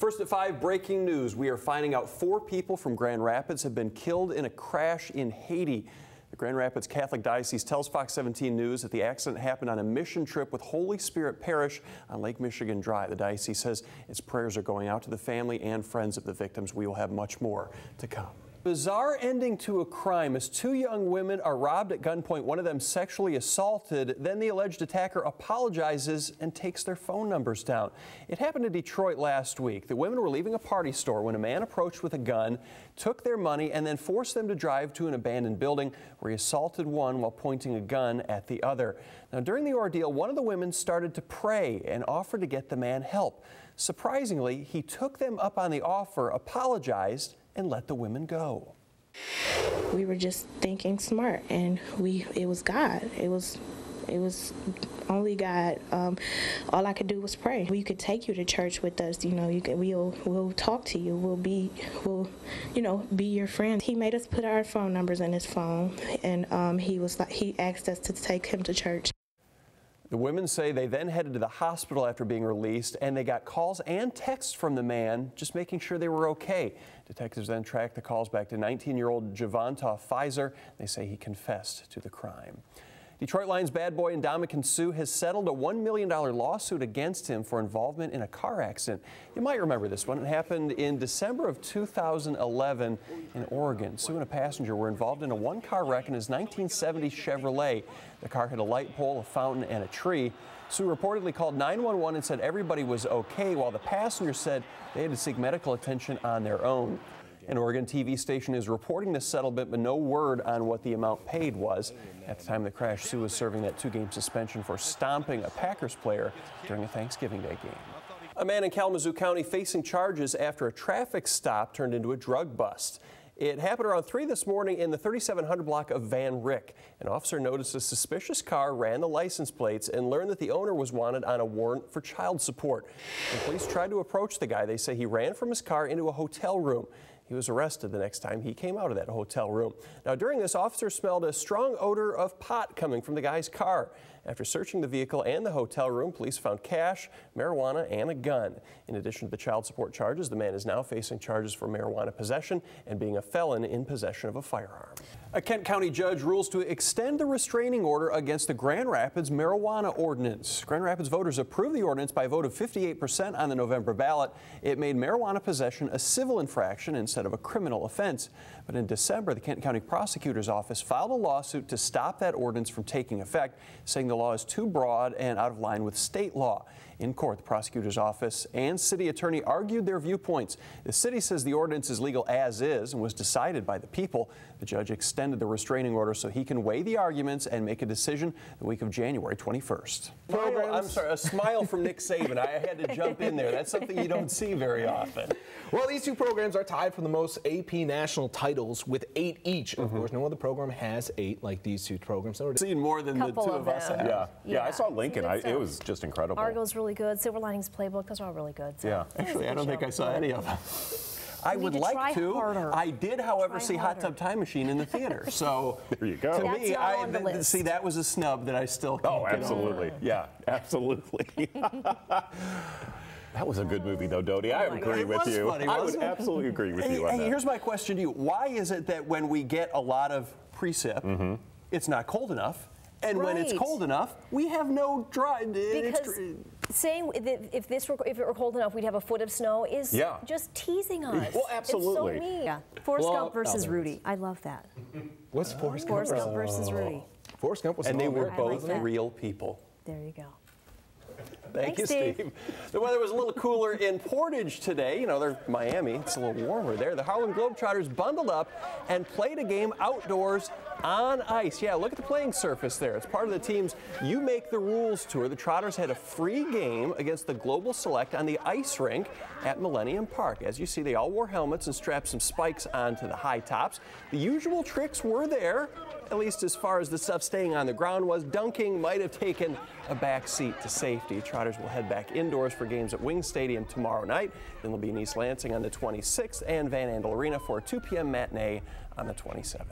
First at 5, breaking news. We are finding out 4 people from Grand Rapids have been killed in a crash in Haiti. The Grand Rapids Catholic Diocese tells Fox 17 News that the accident happened on a mission trip with Holy Spirit Parish on Lake Michigan Drive. The diocese says its prayers are going out to the family and friends of the victims. We will have much more to come. Bizarre ending to a crime as 2 young women are robbed at gunpoint, one of them sexually assaulted. Then the alleged attacker apologizes and takes their phone numbers down. It happened in Detroit last week. The women were leaving a party store when a man approached with a gun, took their money, and then forced them to drive to an abandoned building where he assaulted one while pointing a gun at the other. Now, during the ordeal, one of the women started to pray and offered to get the man help. Surprisingly, he took them up on the offer, apologized, and let the women go. We were just thinking smart, and it was God. It was only God. All I could do was pray. We could take you to church with us. You know, we'll talk to you. We'll be your friend. He made us put our phone numbers in his phone, and he asked us to take him to church. The women say they then headed to the hospital after being released, and they got calls and texts from the man just making sure they were okay. Detectives then tracked the calls back to 19-year-old Javonta Pfizer. They say he confessed to the crime. Detroit Lions bad boy Ndamukong Suh has settled a $1 million lawsuit against him for involvement in a car accident. You might remember this one. It happened in December of 2011 in Oregon. Suh and a passenger were involved in a one-car wreck in his 1970 Chevrolet. The car hit a light pole, a fountain, and a tree. Suh reportedly called 911 and said everybody was okay, while the passenger said they had to seek medical attention on their own. An Oregon TV station is reporting the settlement, but no word on what the amount paid was. At the time of the crash, Suh was serving that 2-game suspension for stomping a Packers player during a Thanksgiving Day game. A man in Kalamazoo County facing charges after a traffic stop turned into a drug bust. It happened around 3 this morning in the 3700 block of Van Rick. An officer noticed a suspicious car, ran the license plates, and learned that the owner was wanted on a warrant for child support. The police tried to approach the guy. They say he ran from his car into a hotel room. He was arrested the next time he came out of that hotel room. Now, during this, officers smelled a strong odor of pot coming from the guy's car. After searching the vehicle and the hotel room, police found cash, marijuana, and a gun. In addition to the child support charges, the man is now facing charges for marijuana possession and being a felon in possession of a firearm. A Kent County judge rules to extend the restraining order against the Grand Rapids marijuana ordinance. Grand Rapids voters approved the ordinance by a vote of 58% on the November ballot. It made marijuana possession a civil infraction instead of a criminal offense. But in December, the Kent County Prosecutor's Office filed a lawsuit to stop that ordinance from taking effect, saying the law is too broad and out of line with state law. In court, the prosecutor's office and city attorney argued their viewpoints. The city says the ordinance is legal as is and was decided by the people. The judge extended the restraining order so he can weigh the arguments and make a decision the week of January 21st. I'm sorry, a smile from Nick Saban. I had to jump in there. That's something you don't see very often. Well, these 2 programs are tied for the most AP national titles with 8 each. Of course, no other program has 8 like these 2 programs. I've seen more than the 2 of us have. Yeah, I saw Lincoln. It was just incredible. Argo's really good. Silver Linings Playbook, those are all really good. So yeah, actually, I don't think I saw any of them. I would like to. Harder. I did, however, see Hot Tub Time Machine in the theater. So there you go. To me, see, that was a snub that I still can't get absolutely. Yeah, absolutely. That was a good movie, though, Doty. I agree with you. Funny, I would absolutely agree with you on that. Here's my question to you. Why is it that when we get a lot of precip, it's not cold enough? And when it's cold enough, we have no dry. Because saying that if it were cold enough, we'd have a foot of snow is just teasing us. Well, absolutely. It's so mean. Yeah. Forrest Gump versus Rudy. I love that. What's Forrest Gump? Forrest Gump versus Rudy. Forrest Gump was and they were both real people. There you go. Thank you, Steve. The weather was a little cooler in Portage today. You know, they're Miami. It's a little warmer there. The Harlem Globetrotters bundled up and played a game outdoors on ice. Yeah, look at the playing surface there. It's part of the team's You Make the Rules tour. The Trotters had a free game against the Global Select on the ice rink at Millennium Park. As you see, they all wore helmets and strapped some spikes onto the high tops. The usual tricks were there, at least as far as the stuff staying on the ground was. Dunking might have taken a back seat to safety. Trotters will head back indoors for games at Wing Stadium tomorrow night. Then they'll be in East Lansing on the 26th and Van Andel Arena for a 2 p.m. matinee on the 27th.